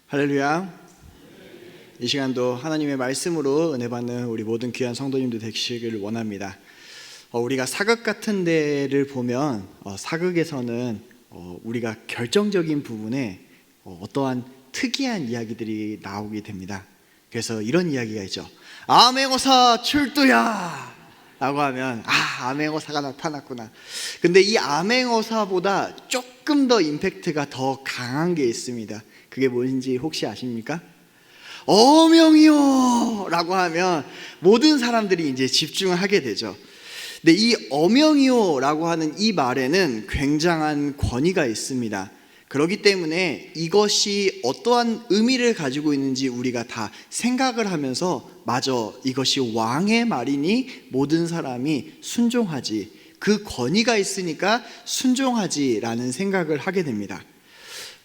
할렐루야. 이 시간도 하나님의 말씀으로 은혜 받는 우리 모든 귀한 성도님들 되시기를 원합니다. 우리가 사극 같은 데를 보면 사극에서는 우리가 결정적인 부분에 어떠한 특이한 이야기들이 나오게 됩니다. 그래서 이런 이야기가 있죠. 암행어사 출두야! 라고 하면 암행어사가 나타났구나. 근데 이 암행어사보다 조금 더 임팩트가 더 강한 게 있습니다. 그게 뭔지 혹시 아십니까? 어명이요! 라고 하면 모든 사람들이 이제 집중하게 되죠. 근데 이 어명이요! 라고 하는 이 말에는 굉장한 권위가 있습니다. 그렇기 때문에 이것이 어떠한 의미를 가지고 있는지 우리가 다 생각을 하면서 맞아, 이것이 왕의 말이니 모든 사람이 순종하지, 그 권위가 있으니까 순종하지 라는 생각을 하게 됩니다.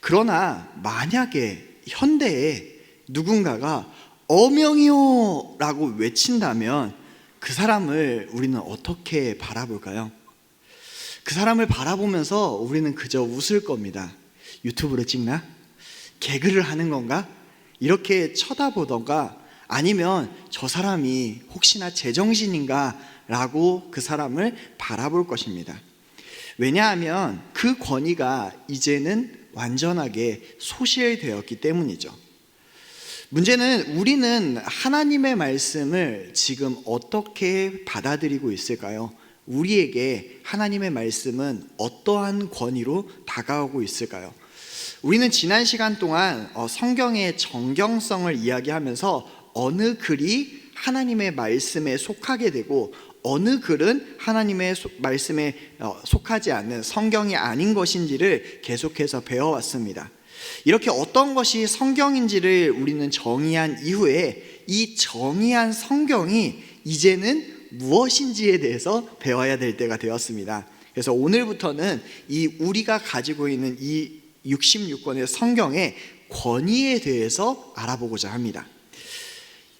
그러나 만약에 현대에 누군가가 어명이요 라고 외친다면 그 사람을 우리는 어떻게 바라볼까요? 그 사람을 바라보면서 우리는 그저 웃을 겁니다. 유튜브로 찍나? 개그를 하는 건가? 이렇게 쳐다보던가, 아니면 저 사람이 혹시나 제정신인가 라고 그 사람을 바라볼 것입니다. 왜냐하면 그 권위가 이제는 완전하게 소실되었기 때문이죠. 문제는 우리는 하나님의 말씀을 지금 어떻게 받아들이고 있을까요? 우리에게 하나님의 말씀은 어떠한 권위로 다가오고 있을까요? 우리는 지난 시간 동안 성경의 정경성을 이야기하면서 어느 글이 하나님의 말씀에 속하게 되고 어느 글은 하나님의 말씀에 속하지 않는 성경이 아닌 것인지를 계속해서 배워왔습니다. 이렇게 어떤 것이 성경인지를 우리는 정의한 이후에 이 정의한 성경이 이제는 무엇인지에 대해서 배워야 될 때가 되었습니다. 그래서 오늘부터는 이 우리가 가지고 있는 이 66권의 성경의 권위에 대해서 알아보고자 합니다.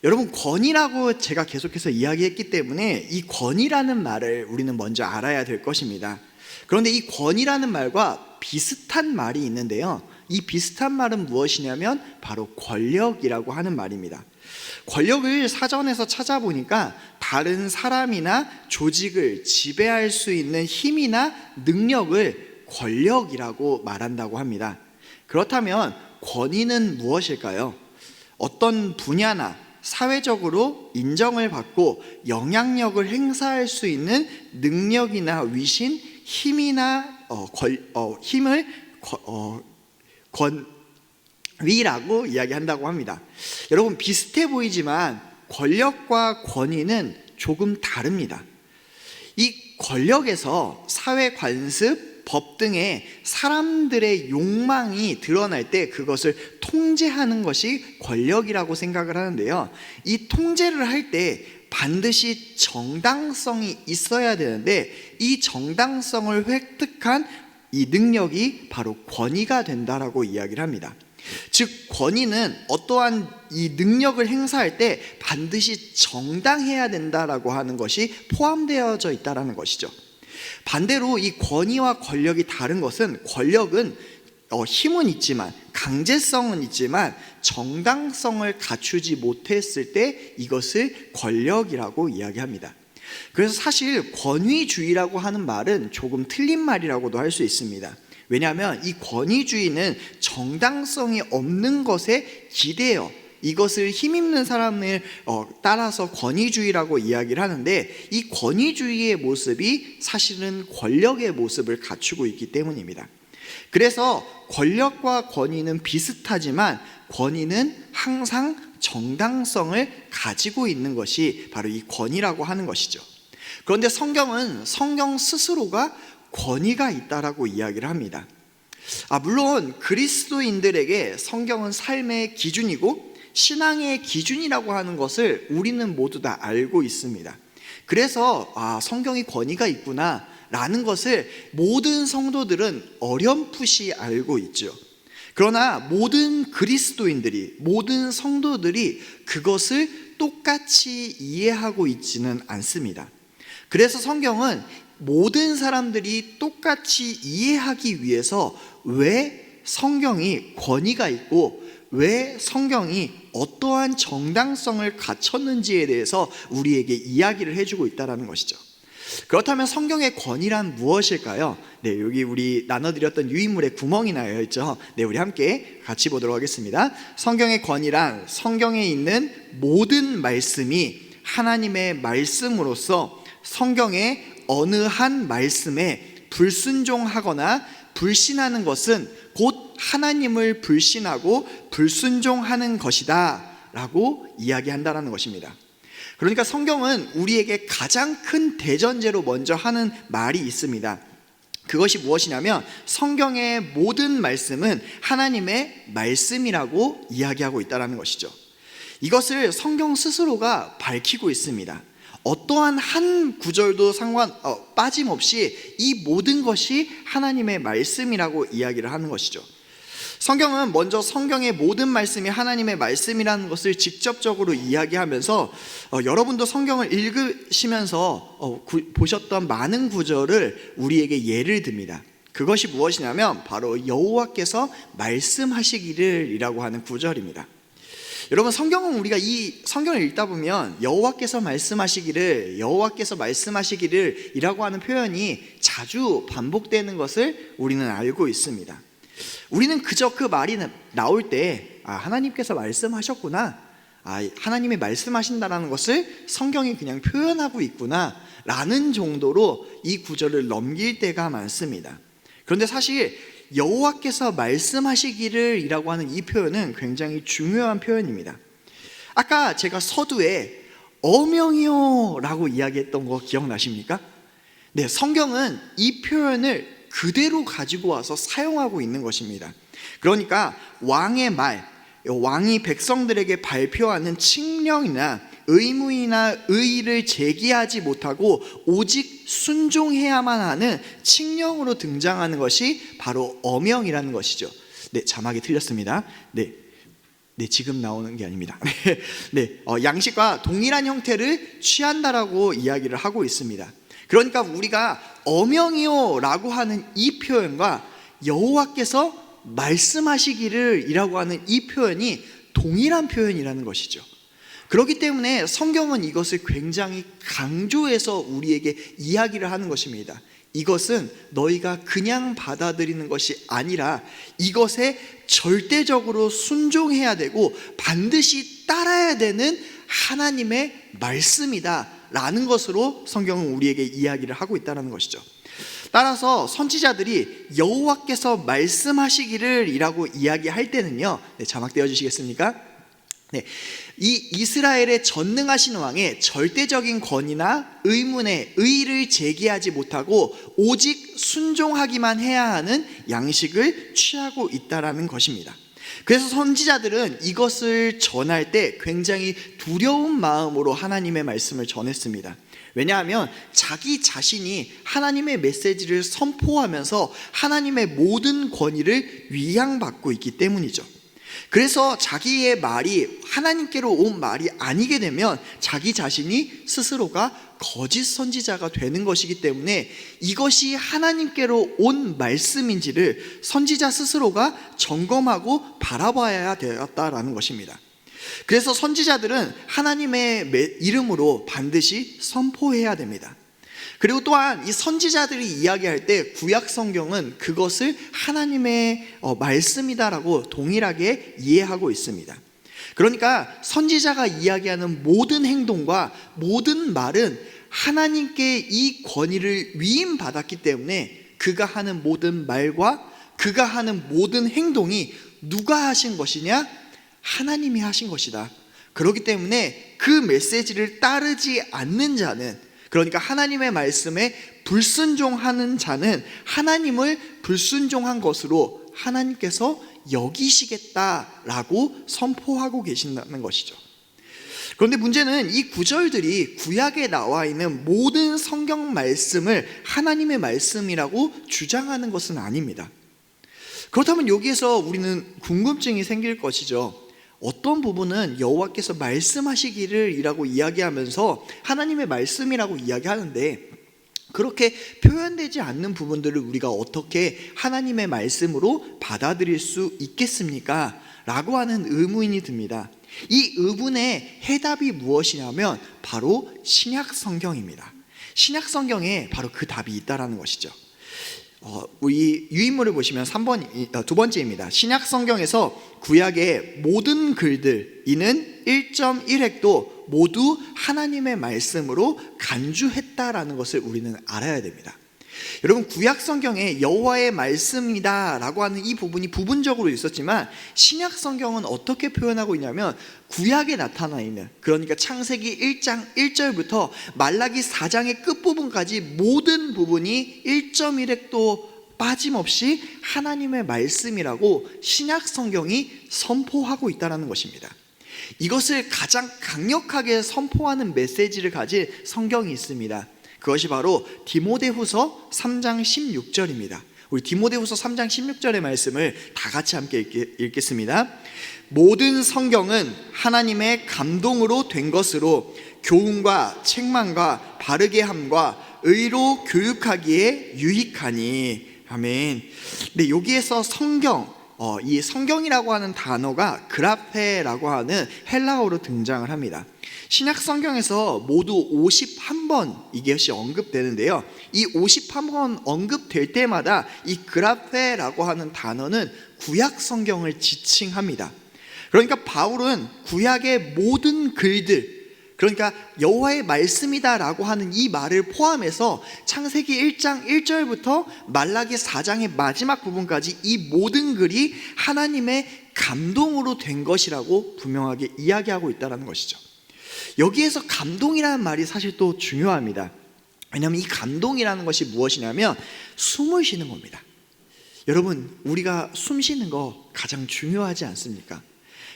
여러분, 권위라고 제가 계속해서 이야기했기 때문에 이 권위라는 말을 우리는 먼저 알아야 될 것입니다. 그런데 이 권위라는 말과 비슷한 말이 있는데요, 이 비슷한 말은 무엇이냐면 바로 권력이라고 하는 말입니다. 권력을 사전에서 찾아보니까 다른 사람이나 조직을 지배할 수 있는 힘이나 능력을 권력이라고 말한다고 합니다. 그렇다면 권위는 무엇일까요? 어떤 분야나 사회적으로 인정을 받고 영향력을 행사할 수 있는 능력이나 위신, 힘이나 힘을 권위라고 이야기한다고 합니다. 여러분, 비슷해 보이지만 권력과 권위는 조금 다릅니다. 이 권력에서 사회 관습, 법 등의 사람들의 욕망이 드러날 때 그것을 통제하는 것이 권력이라고 생각을 하는데요, 이 통제를 할 때 반드시 정당성이 있어야 되는데 이 정당성을 획득한 이 능력이 바로 권위가 된다라고 이야기를 합니다. 즉, 권위는 어떠한 이 능력을 행사할 때 반드시 정당해야 된다라고 하는 것이 포함되어져 있다라는 것이죠. 반대로 이 권위와 권력이 다른 것은, 권력은 힘은 있지만, 강제성은 있지만 정당성을 갖추지 못했을 때 이것을 권력이라고 이야기합니다. 그래서 사실 권위주의라고 하는 말은 조금 틀린 말이라고도 할 수 있습니다. 왜냐하면 이 권위주의는 정당성이 없는 것에 기대어 이것을 힘있는 사람을 따라서 권위주의라고 이야기를 하는데, 이 권위주의의 모습이 사실은 권력의 모습을 갖추고 있기 때문입니다. 그래서 권력과 권위는 비슷하지만 권위는 항상 정당성을 가지고 있는 것이 바로 이 권위라고 하는 것이죠. 그런데 성경은 성경 스스로가 권위가 있다라고 이야기를 합니다. 물론 그리스도인들에게 성경은 삶의 기준이고 신앙의 기준이라고 하는 것을 우리는 모두 다 알고 있습니다. 그래서 성경이 권위가 있구나 라는 것을 모든 성도들은 어렴풋이 알고 있죠. 그러나 모든 그리스도인들이, 모든 성도들이 그것을 똑같이 이해하고 있지는 않습니다. 그래서 성경은 모든 사람들이 똑같이 이해하기 위해서 왜 성경이 권위가 있고 왜 성경이 어떠한 정당성을 갖췄는지에 대해서 우리에게 이야기를 해주고 있다는 것이죠. 그렇다면 성경의 권위란 무엇일까요? 네, 여기 우리 나눠드렸던 유인물에 구멍이 나여 있죠. 네, 우리 함께 같이 보도록 하겠습니다. 성경의 권위란 성경에 있는 모든 말씀이 하나님의 말씀으로서 성경의 어느 한 말씀에 불순종하거나 불신하는 것은 곧 하나님을 불신하고 불순종하는 것이다 라고 이야기한다는 것입니다. 그러니까 성경은 우리에게 가장 큰 대전제로 먼저 하는 말이 있습니다. 그것이 무엇이냐면 성경의 모든 말씀은 하나님의 말씀이라고 이야기하고 있다는 것이죠. 이것을 성경 스스로가 밝히고 있습니다. 어떠한 한 구절도 빠짐없이 이 모든 것이 하나님의 말씀이라고 이야기를 하는 것이죠. 성경은 먼저 성경의 모든 말씀이 하나님의 말씀이라는 것을 직접적으로 이야기하면서 여러분도 성경을 읽으시면서 보셨던 많은 구절을 우리에게 예를 듭니다. 그것이 무엇이냐면 바로 여호와께서 말씀하시기를 이라고 하는 구절입니다. 여러분, 성경은 우리가 이 성경을 읽다 보면 여호와께서 말씀하시기를, 여호와께서 말씀하시기를 이라고 하는 표현이 자주 반복되는 것을 우리는 알고 있습니다. 우리는 그저 그 말이 나올 때 하나님께서 말씀하셨구나, 하나님이 말씀하신다라는 것을 성경이 그냥 표현하고 있구나 라는 정도로 이 구절을 넘길 때가 많습니다. 그런데 사실 여호와께서 말씀하시기를 이라고 하는 이 표현은 굉장히 중요한 표현입니다. 아까 제가 서두에 어명이요 라고 이야기했던 거 기억나십니까? 네, 성경은 이 표현을 그대로 가지고 와서 사용하고 있는 것입니다. 그러니까 왕의 말, 왕이 백성들에게 발표하는 칙령이나 의무이나 의의를 제기하지 못하고 오직 순종해야만 하는 칙령으로 등장하는 것이 바로 어명이라는 것이죠. 네, 자막이 틀렸습니다. 네, 지금 나오는 게 아닙니다. 양식과 동일한 형태를 취한다라고 이야기를 하고 있습니다. 그러니까 우리가 어명이요 라고 하는 이 표현과 여호와께서 말씀하시기를 이라고 하는 이 표현이 동일한 표현이라는 것이죠. 그렇기 때문에 성경은 이것을 굉장히 강조해서 우리에게 이야기를 하는 것입니다. 이것은 너희가 그냥 받아들이는 것이 아니라 이것에 절대적으로 순종해야 되고 반드시 따라야 되는 하나님의 말씀이다 라는 것으로 성경은 우리에게 이야기를 하고 있다는 것이죠. 따라서 선지자들이 여호와께서 말씀하시기를 이라고 이야기할 때는요, 자막 띄워주시겠습니까? 네, 이 이스라엘의 전능하신 왕의 절대적인 권위나 의문에 의의를 제기하지 못하고 오직 순종하기만 해야 하는 양식을 취하고 있다라는 것입니다. 그래서 선지자들은 이것을 전할 때 굉장히 두려운 마음으로 하나님의 말씀을 전했습니다. 왜냐하면 자기 자신이 하나님의 메시지를 선포하면서 하나님의 모든 권위를 위양받고 있기 때문이죠. 그래서 자기의 말이 하나님께로 온 말이 아니게 되면 자기 자신이 스스로가 거짓 선지자가 되는 것이기 때문에 이것이 하나님께로 온 말씀인지를 선지자 스스로가 점검하고 바라봐야 되었다라는 것입니다. 그래서 선지자들은 하나님의 이름으로 반드시 선포해야 됩니다. 그리고 또한 이 선지자들이 이야기할 때 구약 성경은 그것을 하나님의 말씀이다라고 동일하게 이해하고 있습니다. 그러니까 선지자가 이야기하는 모든 행동과 모든 말은 하나님께 이 권위를 위임받았기 때문에 그가 하는 모든 말과 그가 하는 모든 행동이 누가 하신 것이냐? 하나님이 하신 것이다. 그렇기 때문에 그 메시지를 따르지 않는 자는, 그러니까 하나님의 말씀에 불순종하는 자는 하나님을 불순종한 것으로 하나님께서 여기시겠다라고 선포하고 계신다는 것이죠. 그런데 문제는 이 구절들이 구약에 나와 있는 모든 성경 말씀을 하나님의 말씀이라고 주장하는 것은 아닙니다. 그렇다면 여기에서 우리는 궁금증이 생길 것이죠. 어떤 부분은 여호와께서 말씀하시기를 이라고 이야기하면서 하나님의 말씀이라고 이야기하는데 그렇게 표현되지 않는 부분들을 우리가 어떻게 하나님의 말씀으로 받아들일 수 있겠습니까? 라고 하는 의문이 듭니다. 이 의문의 해답이 무엇이냐면 바로 신약 성경입니다. 신약 성경에 바로 그 답이 있다라는 것이죠. 우리 유인물을 보시면 두 번째입니다. 신약 성경에서 구약의 모든 글들, 이는 1.1획도 모두 하나님의 말씀으로 간주했다라는 것을 우리는 알아야 됩니다. 여러분, 구약 성경에 여호와의 말씀이다 라고 하는 이 부분이 부분적으로 있었지만 신약 성경은 어떻게 표현하고 있냐면 구약에 나타나 있는, 그러니까 창세기 1장 1절부터 말라기 4장의 끝부분까지 모든 부분이 1.1획도 빠짐없이 하나님의 말씀이라고 신약 성경이 선포하고 있다는 것입니다. 이것을 가장 강력하게 선포하는 메시지를 가진 성경이 있습니다. 그것이 바로 디모데후서 3장 16절입니다. 우리 디모데후서 3장 16절의 말씀을 다 같이 함께 읽겠습니다. 모든 성경은 하나님의 감동으로 된 것으로 교훈과 책망과 바르게 함과 의로 교육하기에 유익하니. 아멘. 근데 여기에서 이 성경이라고 하는 단어가 그라페라고 하는 헬라어로 등장을 합니다. 신약 성경에서 모두 51번 이것이 언급되는데요, 이 51번 언급될 때마다 이 그라페라고 하는 단어는 구약 성경을 지칭합니다. 그러니까 바울은 구약의 모든 글들, 그러니까 여호와의 말씀이다라고 하는 이 말을 포함해서 창세기 1장 1절부터 말라기 4장의 마지막 부분까지 이 모든 글이 하나님의 감동으로 된 것이라고 분명하게 이야기하고 있다는 것이죠. 여기에서 감동이라는 말이 사실 또 중요합니다. 왜냐하면 이 감동이라는 것이 무엇이냐면 숨을 쉬는 겁니다. 여러분, 우리가 숨 쉬는 거 가장 중요하지 않습니까?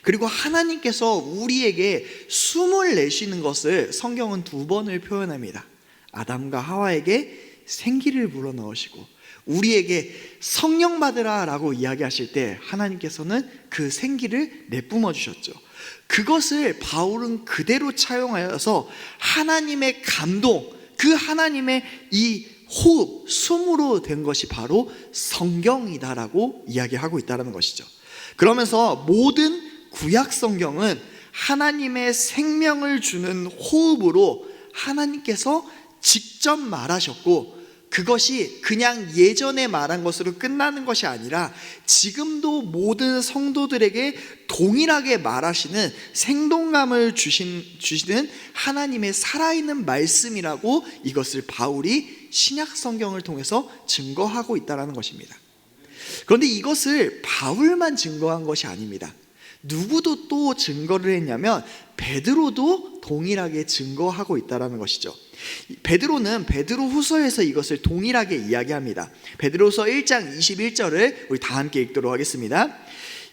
그리고 하나님께서 우리에게 숨을 내쉬는 것을 성경은 2번을 표현합니다. 아담과 하와에게 생기를 불어넣으시고 우리에게 성령 받으라 라고 이야기하실 때 하나님께서는 그 생기를 내뿜어 주셨죠. 그것을 바울은 그대로 차용하여서 하나님의 감동, 그 하나님의 이 호흡, 숨으로 된 것이 바로 성경이다라고 이야기하고 있다는 것이죠. 그러면서 모든 구약 성경은 하나님의 생명을 주는 호흡으로 하나님께서 직접 말하셨고, 그것이 그냥 예전에 말한 것으로 끝나는 것이 아니라 지금도 모든 성도들에게 동일하게 말하시는 생동감을 주시는 하나님의 살아있는 말씀이라고 이것을 바울이 신약 성경을 통해서 증거하고 있다는 것입니다. 그런데 이것을 바울만 증거한 것이 아닙니다. 누구도 또 증거를 했냐면 베드로도 동일하게 증거하고 있다는 것이죠. 베드로는 베드로후서에서 이것을 동일하게 이야기합니다. 베드로후서 1장 21절을 우리 다 함께 읽도록 하겠습니다.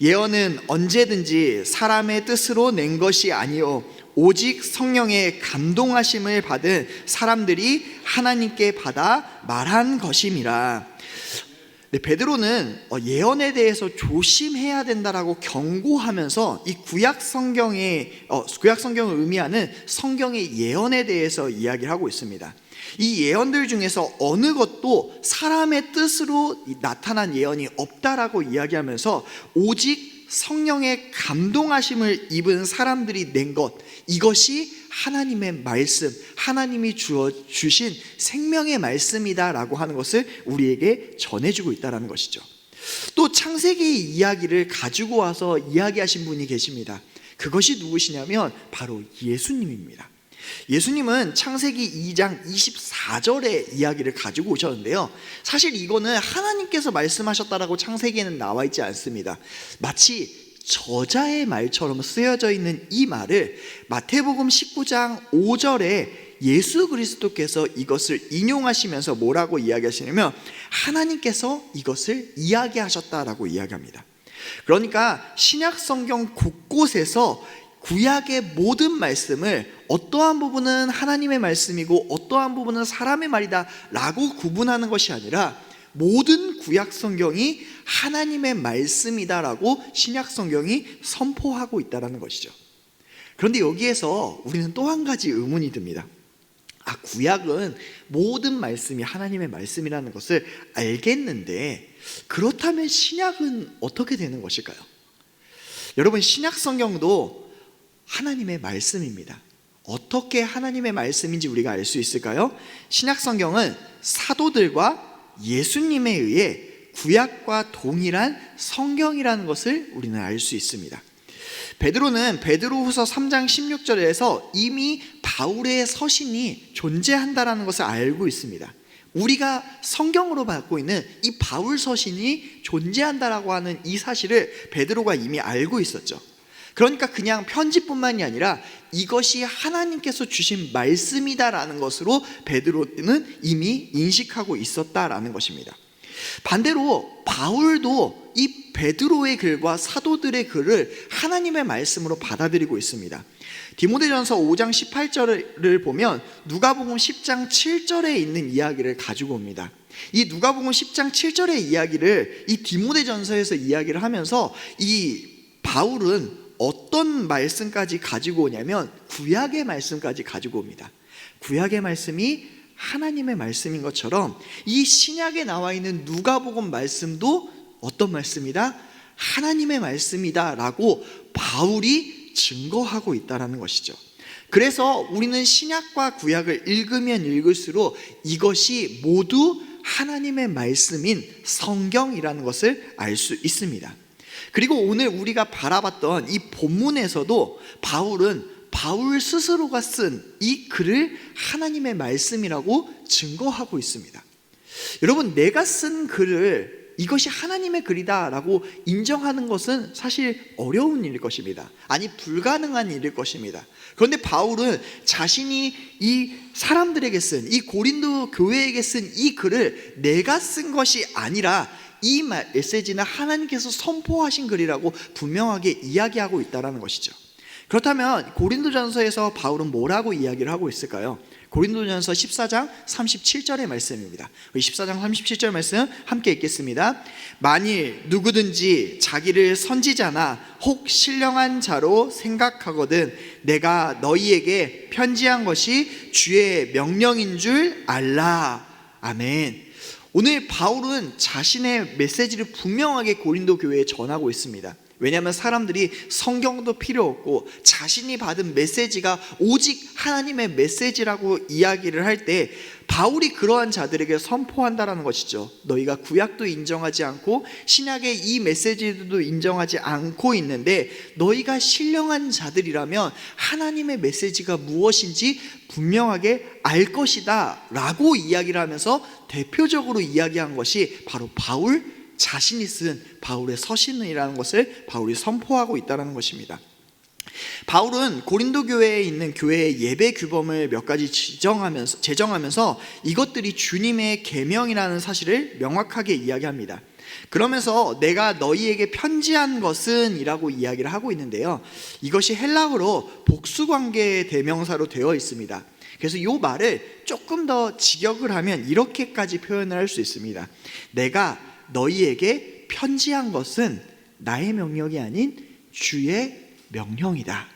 예언은 언제든지 사람의 뜻으로 낸 것이 아니요 오직 성령의 감동하심을 받은 사람들이 하나님께 받아 말한 것임이라. 베드로는 예언에 대해서 조심해야 된다라고 경고하면서 이 구약 성경을 의미하는 성경의 예언에 대해서 이야기를 하고 있습니다. 이 예언들 중에서 어느 것도 사람의 뜻으로 나타난 예언이 없다라고 이야기하면서 오직 성령의 감동하심을 입은 사람들이 낸 것, 이것이 하나님의 말씀, 하나님이 주신 생명의 말씀이다라고 하는 것을 우리에게 전해주고 있다는 것이죠. 또 창세기 이야기를 가지고 와서 이야기하신 분이 계십니다. 그것이 누구시냐면 바로 예수님입니다. 예수님은 창세기 2장 24절의 이야기를 가지고 오셨는데요, 사실 이거는 하나님께서 말씀하셨다라고 창세기에는 나와 있지 않습니다. 마치 저자의 말처럼 쓰여져 있는 이 말을 마태복음 19장 5절에 예수 그리스도께서 이것을 인용하시면서 뭐라고 이야기하시냐면 하나님께서 이것을 이야기하셨다라고 이야기합니다. 그러니까 신약 성경 곳곳에서 구약의 모든 말씀을 어떠한 부분은 하나님의 말씀이고 어떠한 부분은 사람의 말이다 라고 구분하는 것이 아니라 모든 구약 성경이 하나님의 말씀이다라고 신약 성경이 선포하고 있다는 것이죠. 그런데 여기에서 우리는 또 한 가지 의문이 듭니다. 구약은 모든 말씀이 하나님의 말씀이라는 것을 알겠는데 그렇다면 신약은 어떻게 되는 것일까요? 여러분, 신약 성경도 하나님의 말씀입니다. 어떻게 하나님의 말씀인지 우리가 알 수 있을까요? 신약 성경은 사도들과 예수님에 의해 구약과 동일한 성경이라는 것을 우리는 알 수 있습니다. 베드로는 베드로후서 3장 16절에서 이미 바울의 서신이 존재한다라는 것을 알고 있습니다. 우리가 성경으로 받고 있는 이 바울 서신이 존재한다라고 하는 이 사실을 베드로가 이미 알고 있었죠. 그러니까 그냥 편지뿐만이 아니라 이것이 하나님께서 주신 말씀이다라는 것으로 베드로는 이미 인식하고 있었다라는 것입니다. 반대로 바울도 이 베드로의 글과 사도들의 글을 하나님의 말씀으로 받아들이고 있습니다. 디모데전서 5장 18절을 보면 누가복음 10장 7절에 있는 이야기를 가지고 옵니다. 이 누가복음 10장 7절의 이야기를 이 디모데전서에서 이야기를 하면서 이 바울은 어떤 말씀까지 가지고 오냐면 구약의 말씀까지 가지고 옵니다. 구약의 말씀이 하나님의 말씀인 것처럼 이 신약에 나와 있는 누가복음 말씀도 어떤 말씀이다? 하나님의 말씀이다 라고 바울이 증거하고 있다는 것이죠. 그래서 우리는 신약과 구약을 읽으면 읽을수록 이것이 모두 하나님의 말씀인 성경이라는 것을 알 수 있습니다. 그리고 오늘 우리가 바라봤던 이 본문에서도 바울은 바울 스스로가 쓴 이 글을 하나님의 말씀이라고 증거하고 있습니다. 여러분, 내가 쓴 글을 이것이 하나님의 글이다 라고 인정하는 것은 사실 어려운 일일 것입니다. 아니, 불가능한 일일 것입니다. 그런데 바울은 자신이 이 사람들에게 쓴, 이 고린도 교회에게 쓴 이 글을 내가 쓴 것이 아니라 이 메시지는 하나님께서 선포하신 글이라고 분명하게 이야기하고 있다는 것이죠. 그렇다면 고린도전서에서 바울은 뭐라고 이야기를 하고 있을까요? 고린도전서 14장 37절의 말씀입니다. 14장 37절 말씀 함께 읽겠습니다. 만일 누구든지 자기를 선지자나 혹 신령한 자로 생각하거든 내가 너희에게 편지한 것이 주의 명령인 줄 알라. 아멘. 오늘 바울은 자신의 메시지를 분명하게 고린도 교회에 전하고 있습니다. 왜냐하면 사람들이 성경도 필요 없고 자신이 받은 메시지가 오직 하나님의 메시지라고 이야기를 할 때 바울이 그러한 자들에게 선포한다라는 것이죠. 너희가 구약도 인정하지 않고 신약의 이 메시지도 인정하지 않고 있는데 너희가 신령한 자들이라면 하나님의 메시지가 무엇인지 분명하게 알 것이다 라고 이야기를 하면서 대표적으로 이야기한 것이 바로 바울 자신이 쓴 바울의 서신이라는 것을 바울이 선포하고 있다는 것입니다. 바울은 고린도 교회에 있는 교회의 예배 규범을 몇 가지 제정하면서 이것들이 주님의 계명이라는 사실을 명확하게 이야기합니다. 그러면서 내가 너희에게 편지한 것은 이라고 이야기를 하고 있는데요, 이것이 헬라어로 복수관계 대명사로 되어 있습니다. 그래서 이 말을 조금 더 직역을 하면 이렇게까지 표현을 할 수 있습니다. 내가 너희에게 편지한 것은 나의 명령이 아닌 주의 명령이다.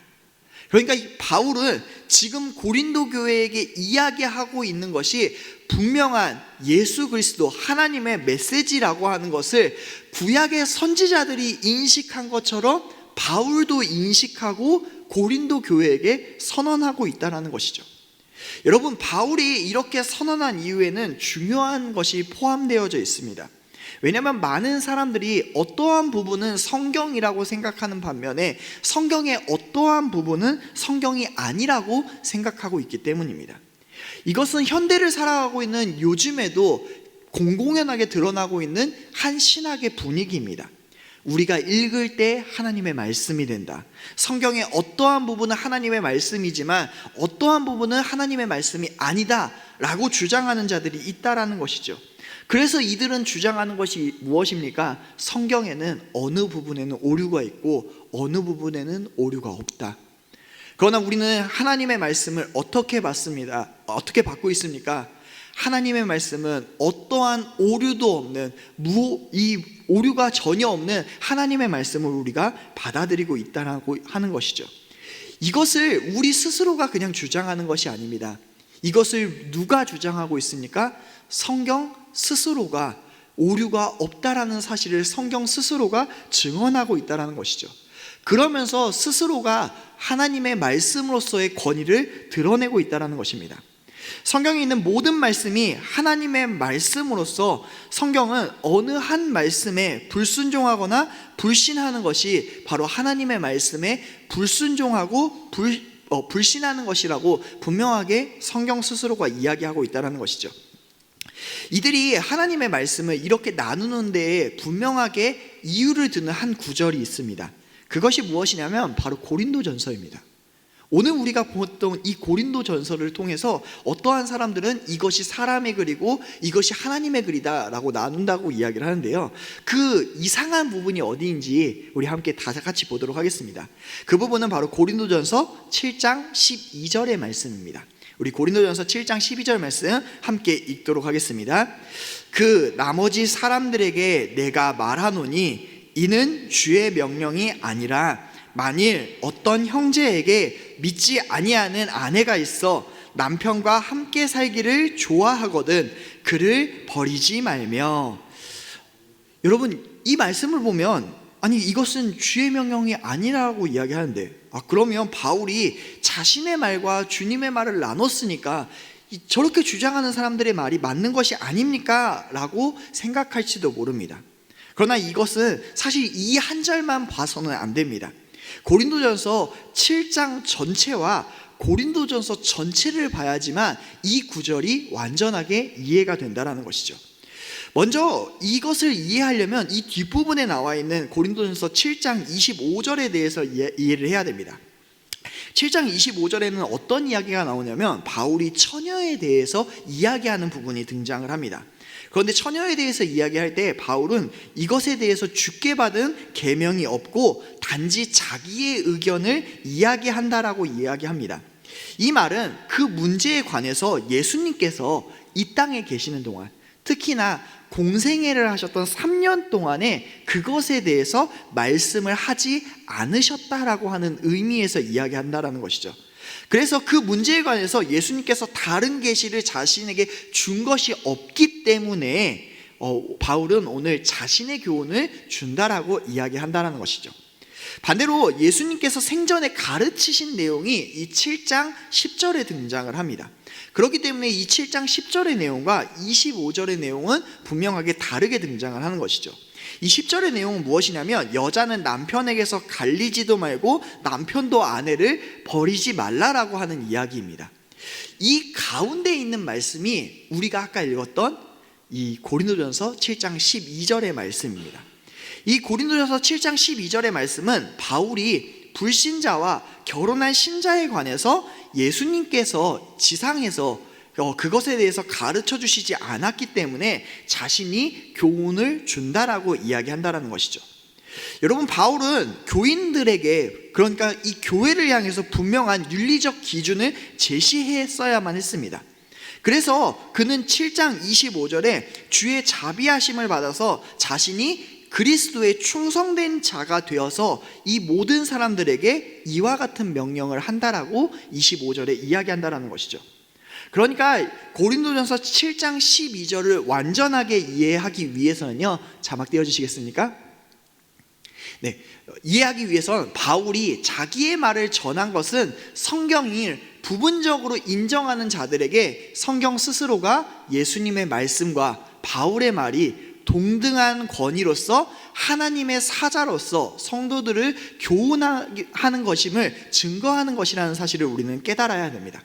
그러니까 바울은 지금 고린도 교회에게 이야기하고 있는 것이 분명한 예수 그리스도 하나님의 메시지라고 하는 것을 구약의 선지자들이 인식한 것처럼 바울도 인식하고 고린도 교회에게 선언하고 있다는 것이죠. 여러분, 바울이 이렇게 선언한 이유에는 중요한 것이 포함되어져 있습니다. 왜냐하면 많은 사람들이 어떠한 부분은 성경이라고 생각하는 반면에 성경의 어떠한 부분은 성경이 아니라고 생각하고 있기 때문입니다. 이것은 현대를 살아가고 있는 요즘에도 공공연하게 드러나고 있는 한 신학의 분위기입니다. 우리가 읽을 때 하나님의 말씀이 된다. 성경의 어떠한 부분은 하나님의 말씀이지만 어떠한 부분은 하나님의 말씀이 아니다 라고 주장하는 자들이 있다라는 것이죠. 그래서 이들은 주장하는 것이 무엇입니까? 성경에는 어느 부분에는 오류가 있고 어느 부분에는 오류가 없다. 그러나 우리는 하나님의 말씀을 어떻게 받습니다? 어떻게 받고 있습니까? 하나님의 말씀은 어떠한 오류도 없는, 이 오류가 전혀 없는 하나님의 말씀을 우리가 받아들이고 있다고 하는 것이죠. 이것을 우리 스스로가 그냥 주장하는 것이 아닙니다. 이것을 누가 주장하고 있습니까? 성경 스스로가 오류가 없다라는 사실을 성경 스스로가 증언하고 있다는 것이죠. 그러면서 스스로가 하나님의 말씀으로서의 권위를 드러내고 있다는 것입니다. 성경에 있는 모든 말씀이 하나님의 말씀으로서 성경은 어느 한 말씀에 불순종하거나 불신하는 것이 바로 하나님의 말씀에 불순종하고 불신하는 것이라고 분명하게 성경 스스로가 이야기하고 있다는 것이죠. 이들이 하나님의 말씀을 이렇게 나누는 데에 분명하게 이유를 두는 한 구절이 있습니다. 그것이 무엇이냐면 바로 고린도전서입니다. 오늘 우리가 보던 이 고린도전서를 통해서 어떠한 사람들은 이것이 사람의 글이고 이것이 하나님의 글이다 라고 나눈다고 이야기를 하는데요, 그 이상한 부분이 어디인지 우리 함께 다 같이 보도록 하겠습니다. 그 부분은 바로 고린도전서 7장 12절의 말씀입니다. 우리 고린도전서 7장 12절 말씀 함께 읽도록 하겠습니다. 그 나머지 사람들에게 내가 말하노니 이는 주의 명령이 아니라 만일 어떤 형제에게 믿지 아니하는 아내가 있어 남편과 함께 살기를 좋아하거든 그를 버리지 말며. 여러분, 이 말씀을 보면 아니 이것은 주의 명령이 아니라고 이야기하는데, 그러면 바울이 자신의 말과 주님의 말을 나눴으니까 저렇게 주장하는 사람들의 말이 맞는 것이 아닙니까? 라고 생각할지도 모릅니다. 그러나 이것은 사실 이 한 절만 봐서는 안 됩니다. 고린도전서 7장 전체와 고린도전서 전체를 봐야지만 이 구절이 완전하게 이해가 된다는 것이죠. 먼저 이것을 이해하려면 이 뒷부분에 나와 있는 고린도전서 7장 25절에 대해서 이해를 해야 됩니다. 7장 25절에는 어떤 이야기가 나오냐면 바울이 처녀에 대해서 이야기하는 부분이 등장을 합니다. 그런데 처녀에 대해서 이야기할 때 바울은 이것에 대해서 주께 받은 계명이 없고 단지 자기의 의견을 이야기한다라고 이야기합니다. 이 말은 그 문제에 관해서 예수님께서 이 땅에 계시는 동안, 특히나 공생애를 하셨던 3년 동안에 그것에 대해서 말씀을 하지 않으셨다라고 하는 의미에서 이야기한다라는 것이죠. 그래서 그 문제에 관해서 예수님께서 다른 계시를 자신에게 준 것이 없기 때문에 바울은 오늘 자신의 교훈을 준다라고 이야기한다는 것이죠. 반대로 예수님께서 생전에 가르치신 내용이 이 7장 10절에 등장을 합니다. 그렇기 때문에 이 7장 10절의 내용과 25절의 내용은 분명하게 다르게 등장을 하는 것이죠. 이 10절의 내용은 무엇이냐면 여자는 남편에게서 갈리지도 말고 남편도 아내를 버리지 말라라고 하는 이야기입니다. 이 가운데 있는 말씀이 우리가 아까 읽었던 이 고린도전서 7장 12절의 말씀입니다. 이 고린도전서 7장 12절의 말씀은 바울이 불신자와 결혼한 신자에 관해서 예수님께서 지상에서 그것에 대해서 가르쳐 주시지 않았기 때문에 자신이 교훈을 준다라고 이야기한다는 것이죠. 여러분, 바울은 교인들에게, 그러니까 이 교회를 향해서 분명한 윤리적 기준을 제시했어야만 했습니다. 그래서 그는 7장 25절에 주의 자비하심을 받아서 자신이 그리스도의 충성된 자가 되어서 이 모든 사람들에게 이와 같은 명령을 한다라고 25절에 이야기한다는 것이죠. 그러니까 고린도전서 7장 12절을 완전하게 이해하기 위해서는요, 자막 띄워주시겠습니까? 네, 이해하기 위해서는 바울이 자기의 말을 전한 것은 성경이 부분적으로 인정하는 자들에게 성경 스스로가 예수님의 말씀과 바울의 말이 동등한 권위로서 하나님의 사자로서 성도들을 교훈하는 것임을 증거하는 것이라는 사실을 우리는 깨달아야 됩니다.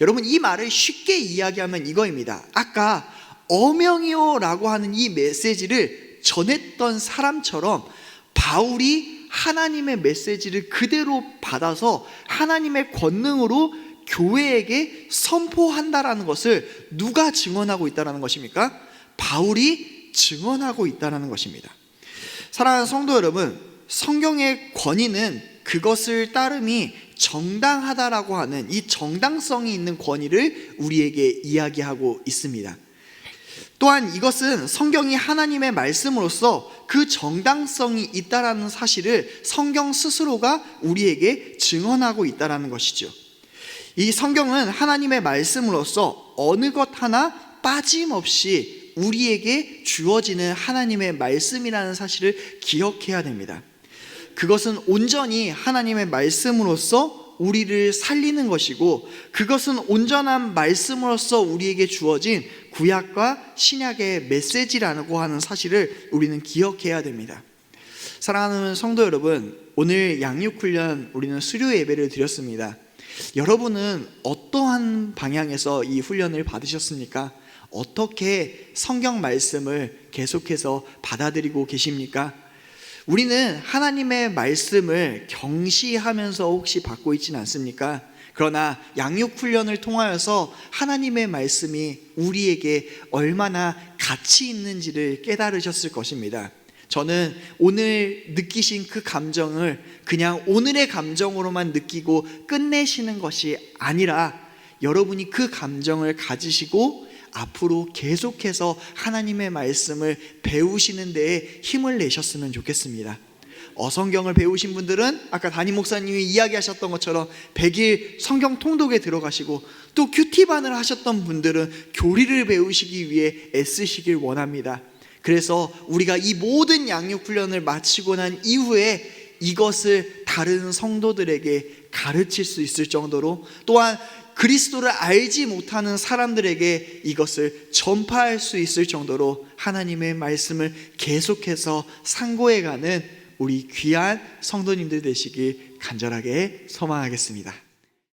여러분, 이 말을 쉽게 이야기하면 이거입니다. 아까 어명이요 라고 하는 이 메시지를 전했던 사람처럼 바울이 하나님의 메시지를 그대로 받아서 하나님의 권능으로 교회에게 선포한다라는 것을 누가 증언하고 있다는 것입니까? 바울이 증언하고 있다는 것입니다. 사랑하는 성도 여러분, 성경의 권위는 그것을 따름이 정당하다라고 하는 이 정당성이 있는 권위를 우리에게 이야기하고 있습니다. 또한 이것은 성경이 하나님의 말씀으로서 그 정당성이 있다라는 사실을 성경 스스로가 우리에게 증언하고 있다라는 것이죠. 이 성경은 하나님의 말씀으로서 어느 것 하나 빠짐없이 우리에게 주어지는 하나님의 말씀이라는 사실을 기억해야 됩니다. 그것은 온전히 하나님의 말씀으로서 우리를 살리는 것이고, 그것은 온전한 말씀으로서 우리에게 주어진 구약과 신약의 메시지라고 하는 사실을 우리는 기억해야 됩니다. 사랑하는 성도 여러분, 오늘 양육훈련 우리는 수료 예배를 드렸습니다. 여러분은 어떠한 방향에서 이 훈련을 받으셨습니까? 어떻게 성경 말씀을 계속해서 받아들이고 계십니까? 우리는 하나님의 말씀을 경시하면서 혹시 받고 있지는 않습니까? 그러나 양육훈련을 통하여서 하나님의 말씀이 우리에게 얼마나 가치 있는지를 깨달으셨을 것입니다. 저는 오늘 느끼신 그 감정을 그냥 오늘의 감정으로만 느끼고 끝내시는 것이 아니라, 여러분이 그 감정을 가지시고 앞으로 계속해서 하나님의 말씀을 배우시는 데에 힘을 내셨으면 좋겠습니다. 성경을 배우신 분들은 아까 담임 목사님이 이야기하셨던 것처럼 100일 성경 통독에 들어가시고, 또 큐티반을 하셨던 분들은 교리를 배우시기 위해 애쓰시길 원합니다. 그래서 우리가 이 모든 양육훈련을 마치고 난 이후에 이것을 다른 성도들에게 가르칠 수 있을 정도로, 또한 그리스도를 알지 못하는 사람들에게 이것을 전파할 수 있을 정도로 하나님의 말씀을 계속해서 상고해가는 우리 귀한 성도님들 되시길 간절하게 소망하겠습니다.